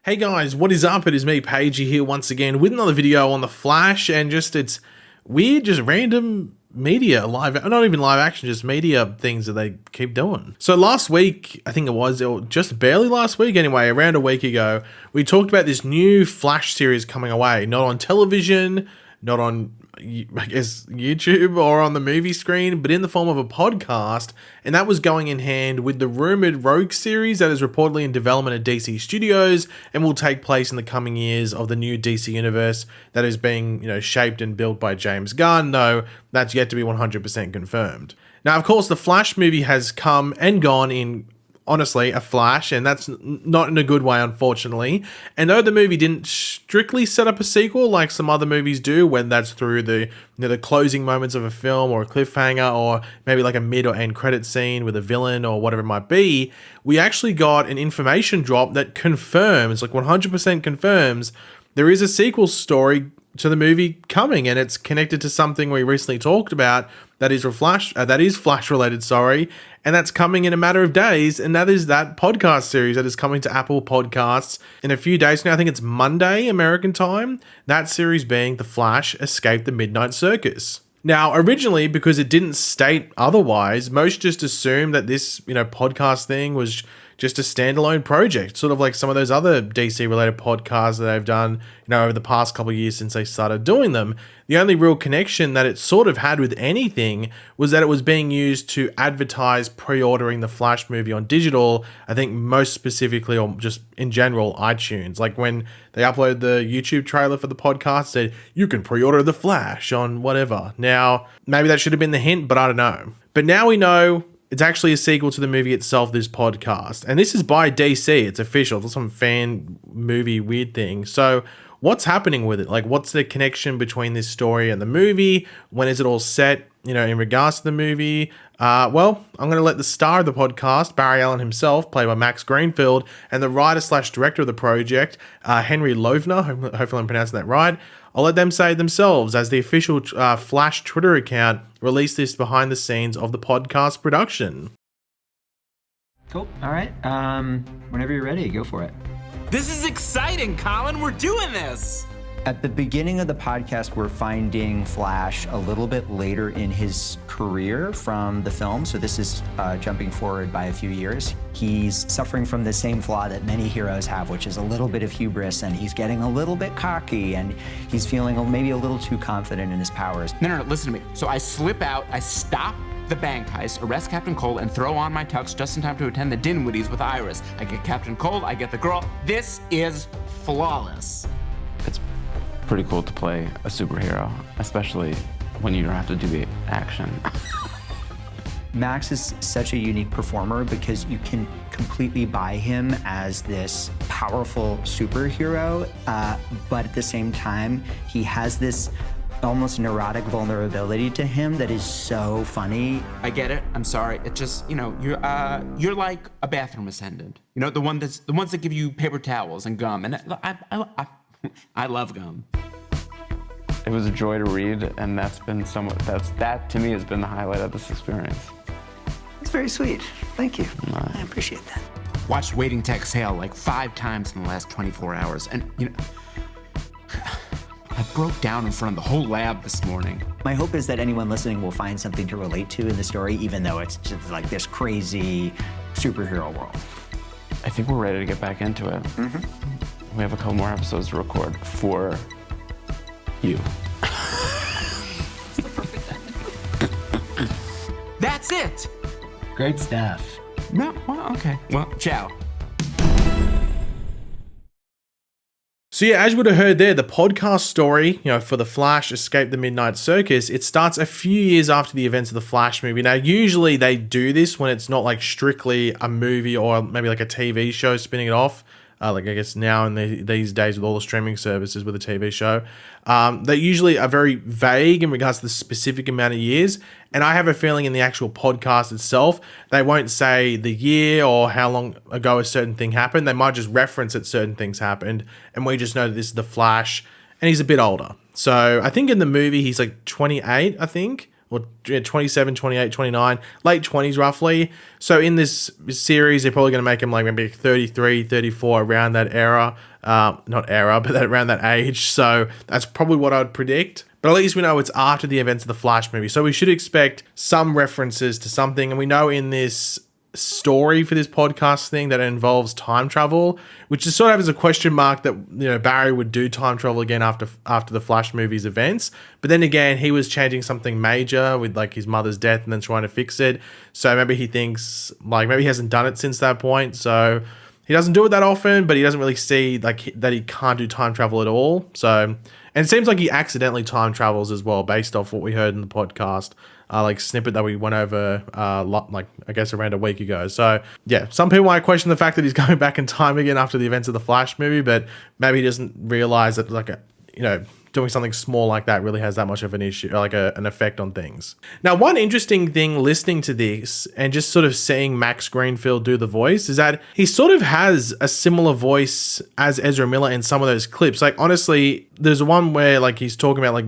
Hey guys, what is up? It is me, Pagey, here once again with another video on The Flash, and it's weird, just random media, not even live action, just media things that they keep doing. So last week, I think it was just barely last week anyway, around a week ago, we talked about this new Flash series coming away, not on television, not on, I guess, YouTube or on the movie screen, but in the form of a podcast, and that was going in hand with the rumored Rogue series that is reportedly in development at DC Studios and will take place in the coming years of the new DC universe that is being, shaped and built by James Gunn, though that's yet to be 100% confirmed. Now, of course, the Flash movie has come and gone in, honestly, a flash, and that's not in a good way, unfortunately. And though the movie didn't strictly set up a sequel like some other movies do, when that's through the the closing moments of a film or a cliffhanger or maybe like a mid or end credit scene with a villain or whatever it might be, we actually got an information drop that confirms, like 100% confirms, there is a sequel story to the movie coming, and it's connected to something we recently talked about that is Flash related, and that's coming in a matter of days, and that is that podcast series that is coming to Apple Podcasts in a few days now. I think it's Monday American time. That series being The Flash Escape the Midnight Circus. Now, originally, because it didn't state otherwise, most just assumed that this, podcast thing was just a standalone project, sort of like some of those other DC-related podcasts that they've done, over the past couple of years since they started doing them. The only real connection that it sort of had with anything was that it was being used to advertise pre-ordering the Flash movie on digital, I think most specifically, or just in general, iTunes. Like when they uploaded the YouTube trailer for the podcast, said, you can pre-order The Flash on whatever. Now, maybe that should have been the hint, but I don't know. But now we know it's actually a sequel to the movie itself, this podcast. And this is by DC. It's official. It's some fan movie weird thing. So what's happening with it? Like, what's the connection between this story and the movie? When is it all set, in regards to the movie? Well, I'm going to let the star of the podcast, Barry Allen himself, played by Max Greenfield, and the writer/director of the project, Henry Lovner, hopefully I'm pronouncing that right, I'll let them say it themselves, as the official Flash Twitter account released this behind the scenes of the podcast production. Cool. All right. Whenever you're ready, go for it. This is exciting, Colin. We're doing this. At the beginning of the podcast, we're finding Flash a little bit later in his career from the film. So this is jumping forward by a few years. He's suffering from the same flaw that many heroes have, which is a little bit of hubris, and he's getting a little bit cocky, and he's feeling maybe a little too confident in his powers. No, listen to me. So I slip out, I stop the bank heist, arrest Captain Cold, and throw on my tux just in time to attend the Dinwitties with Iris. I get Captain Cold, I get the girl. This is flawless. It's pretty cool to play a superhero, especially when you don't have to do the action. Max is such a unique performer because you can completely buy him as this powerful superhero, but at the same time, he has this almost neurotic vulnerability to him that is so funny. I get it. I'm sorry. It just, you're like a bathroom attendant. The ones that give you paper towels and gum, and I love gum. It was a joy to read, and that to me has been the highlight of this experience. It's very sweet. Thank you. I appreciate that. Watched Waiting to Exhale like 5 times in the last 24 hours, and I broke down in front of the whole lab this morning. My hope is that anyone listening will find something to relate to in the story, even though it's just like this crazy superhero world. I think we're ready to get back into it. Mm-hmm. We have a couple more episodes to record for you. That's it. Great stuff. No, well, okay. Well, ciao. So yeah, as you would have heard there, the podcast story, for The Flash Escape the Midnight Circus, it starts a few years after the events of the Flash movie. Now, usually they do this when it's not like strictly a movie or maybe like a TV show spinning it off. Like I guess now in these days with all the streaming services with a TV show, they usually are very vague in regards to the specific amount of years. And I have a feeling in the actual podcast itself, they won't say the year or how long ago a certain thing happened. They might just reference that certain things happened, and we just know that this is the Flash, and he's a bit older. So I think in the movie he's like 28, I think. Or 27, 28, 29, late 20s roughly. So in this series, they're probably going to make him like maybe 33, 34, around that era. not era, but around that age. So that's probably what I'd predict. But at least we know it's after the events of the Flash movie. So we should expect some references to something. And we know in this story for this podcast thing that involves time travel, which is sort of as a question mark that, you know, Barry would do time travel again after the Flash movie's events. But then again, he was changing something major with like his mother's death and then trying to fix it. So maybe he thinks like maybe he hasn't done it since that point. So he doesn't do it that often, but he doesn't really see like that he can't do time travel at all. So, and it seems like he accidentally time travels as well, based off what we heard in the podcast. Like snippet that we went over, like I guess around a week ago. So yeah, some people might question the fact that he's going back in time again after the events of the Flash movie, but maybe he doesn't realize that like doing something small like that really has that much of an issue, like an effect on things. Now, one interesting thing listening to this and just sort of seeing Max Greenfield do the voice is that he sort of has a similar voice as Ezra Miller in some of those clips. Like honestly, there's one where like he's talking about like,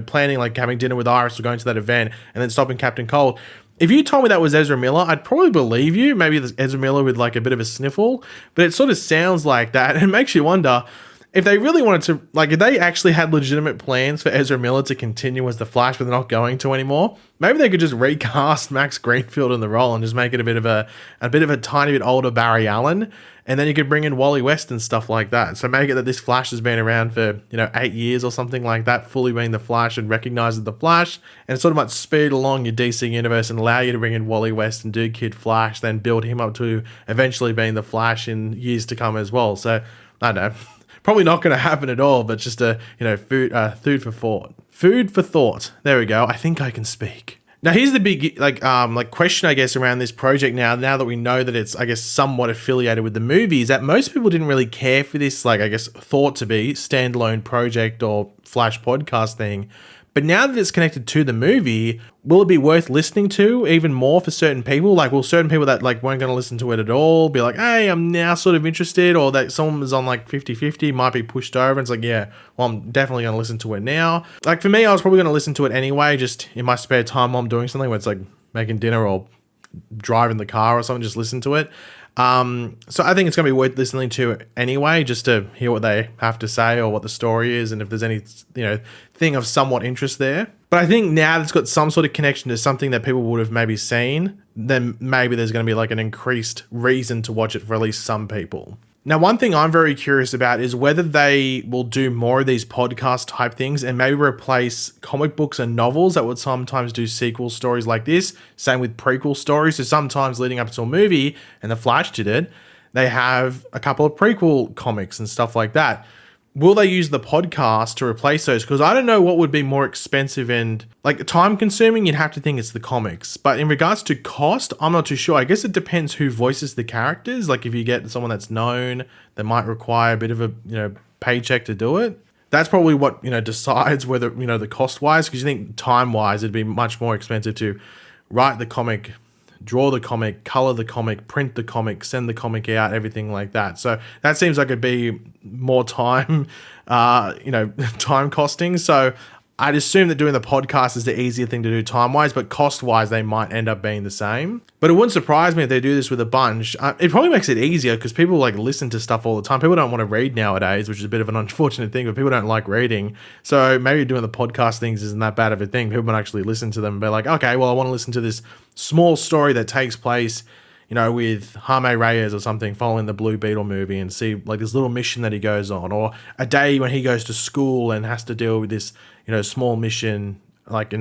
planning like having dinner with Iris or going to that event and then stopping Captain Cold. If you told me that was Ezra Miller, I'd probably believe you. Maybe it's Ezra Miller with like a bit of a sniffle, but it sort of sounds like that. And it makes you wonder if they really wanted to, like if they actually had legitimate plans for Ezra Miller to continue as the Flash, but they're not going to anymore. Maybe they could just recast Max Greenfield in the role and just make it a bit of a tiny bit older Barry Allen. And then you could bring in Wally West and stuff like that. So make it that this Flash has been around for, 8 years or something like that, fully being the Flash and recognized as the Flash. And it sort of might speed along your DC universe and allow you to bring in Wally West and do Kid Flash, then build him up to eventually being the Flash in years to come as well. So, I don't know. Probably not going to happen at all, but just food for thought. Food for thought. There we go. I think I can speak. Now, here's the big question, I guess, around this project now that we know that it's, I guess, somewhat affiliated with the movie, is that most people didn't really care for this, like, I guess, thought to be standalone project or Flash podcast thing. But now that it's connected to the movie, will it be worth listening to even more for certain people? Like, will certain people that like weren't going to listen to it at all be like, hey, I'm now sort of interested, or that someone was on like 50-50 might be pushed over and it's like, yeah, well, I'm definitely going to listen to it now. Like for me, I was probably going to listen to it anyway, just in my spare time while I'm doing something where it's like making dinner or driving the car or something, just listen to it. So I think it's going to be worth listening to anyway, just to hear what they have to say or what the story is and if there's any, thing of somewhat interest there. But I think now it's got some sort of connection to something that people would have maybe seen, then maybe there's going to be like an increased reason to watch it for at least some people. Now, one thing I'm very curious about is whether they will do more of these podcast type things and maybe replace comic books and novels that would sometimes do sequel stories like this. Same with prequel stories. So sometimes leading up to a movie, and The Flash did it, they have a couple of prequel comics and stuff like that. Will they use the podcast to replace those? Because I don't know what would be more expensive and like time consuming. You'd have to think it's the comics. But in regards to cost, I'm not too sure. I guess it depends who voices the characters. Like if you get someone that's known, that might require a bit of a paycheck to do it. That's probably what decides whether the cost wise. Because you think time wise, it'd be much more expensive to write the comic, draw the comic, color the comic, print the comic, send the comic out, everything like that. So that seems like it'd be more time, time costing. So I'd assume that doing the podcast is the easier thing to do time-wise, but cost-wise, they might end up being the same. But it wouldn't surprise me if they do this with a bunch. It probably makes it easier because people like listen to stuff all the time. People don't want to read nowadays, which is a bit of an unfortunate thing, but people don't like reading. So maybe doing the podcast things isn't that bad of a thing. People might actually listen to them and be like, okay, well, I want to listen to this small story that takes place, with Jaime Reyes or something following the Blue Beetle movie and see like this little mission that he goes on, or a day when he goes to school and has to deal with this, small mission, like,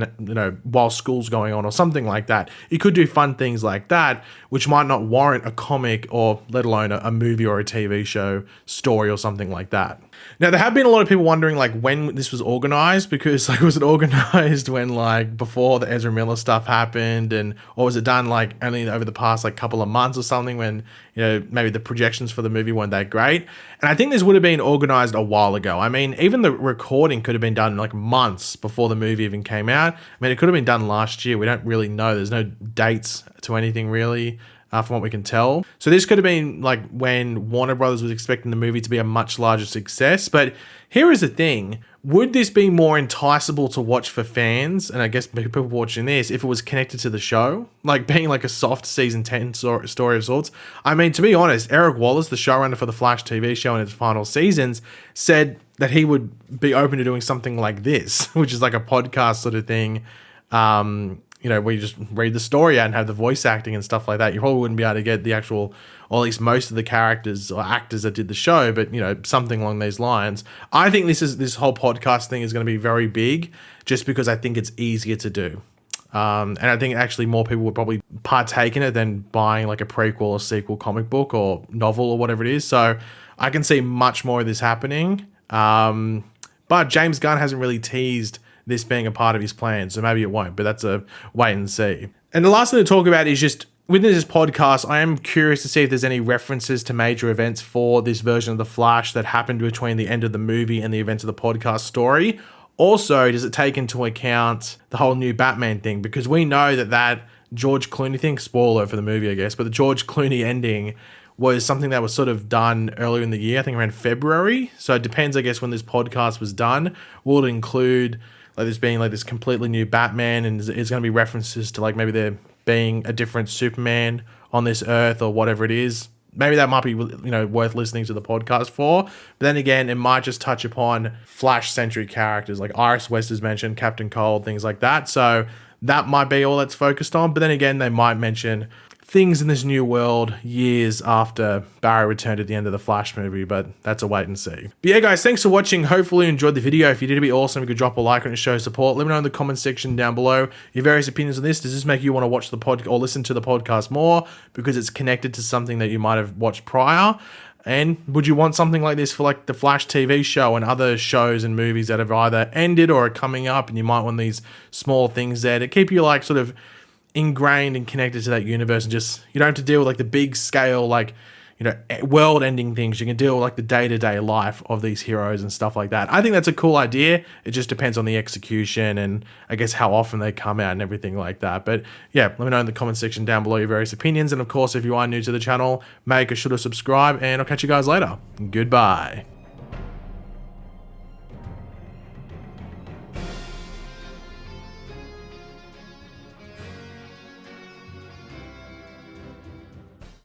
while school's going on or something like that. You could do fun things like that, which might not warrant a comic or let alone a movie or a TV show story or something like that. Now, there have been a lot of people wondering, like, when this was organized, because, like, was it organized when, like, before the Ezra Miller stuff happened, or was it done, like, only over the past, like, couple of months or something when, maybe the projections for the movie weren't that great? And I think this would have been organized a while ago. I mean, even the recording could have been done, like, months before the movie even came out. I mean, it could have been done last year. We don't really know. There's no dates to anything, really. from what we can tell. So this could have been like when Warner Brothers was expecting the movie to be a much larger success. But here is the thing. Would this be more enticable to watch for fans, and I guess people watching this, if it was connected to the show? Like being like a soft season 10 story of sorts? I mean, to be honest, Eric Wallace, the showrunner for the Flash TV show in its final seasons, said that he would be open to doing something like this, which is like a podcast sort of thing. You know, where you just read the story out and have the voice acting and stuff like that. You probably wouldn't be able to get the actual, or at least most of the characters or actors that did the show, but, you know, something along these lines. I think this whole podcast thing is going to be very big just because I think it's easier to do. And I think actually more people would probably partake in it than buying like a prequel or sequel comic book or novel or whatever it is. So I can see much more of this happening. But James Gunn hasn't really teased this being a part of his plan, so maybe it won't, but that's a wait and see. And the last thing to talk about is just within this podcast, I am curious to see if there's any references to major events for this version of The Flash that happened between the end of the movie and the events of the podcast story. Also, does it take into account the whole new Batman thing? Because we know that George Clooney thing, spoiler for the movie, I guess, but the George Clooney ending was something that was sort of done earlier in the year, I think around February. So it depends, I guess, when this podcast was done. Will it include like this being like this completely new Batman, and is going to be references to like maybe there being a different Superman on this earth or whatever it is? Maybe that might be, you know, worth listening to the podcast for. But then again, it might just touch upon Flash-centric characters like Iris West is mentioned, Captain Cold, things like that. So that might be all that's focused on. But then again, they might mention things in this new world years after Barry returned at the end of the Flash movie, but that's a wait and see. But yeah, guys, thanks for watching. Hopefully you enjoyed the video. If you did, it'd be awesome if you could drop a like on it and show support. Let me know in the comment section down below your various opinions on this. Does this make you want to watch the pod or listen to the podcast more because it's connected to something that you might have watched prior? And would you want something like this for like the Flash TV show and other shows and movies that have either ended or are coming up, and you might want these small things there to keep you like sort of ingrained and connected to that universe, and just you don't have to deal with like the big scale, like, you know, world ending things. You can deal with like the day-to-day life of these heroes and stuff like that. I think that's a cool idea. It just depends on the execution and I guess how often they come out and everything like that. But yeah, let me know in the comment section down below your various opinions. And of course, if you are new to the channel, make sure to subscribe, and I'll catch you guys later. Goodbye.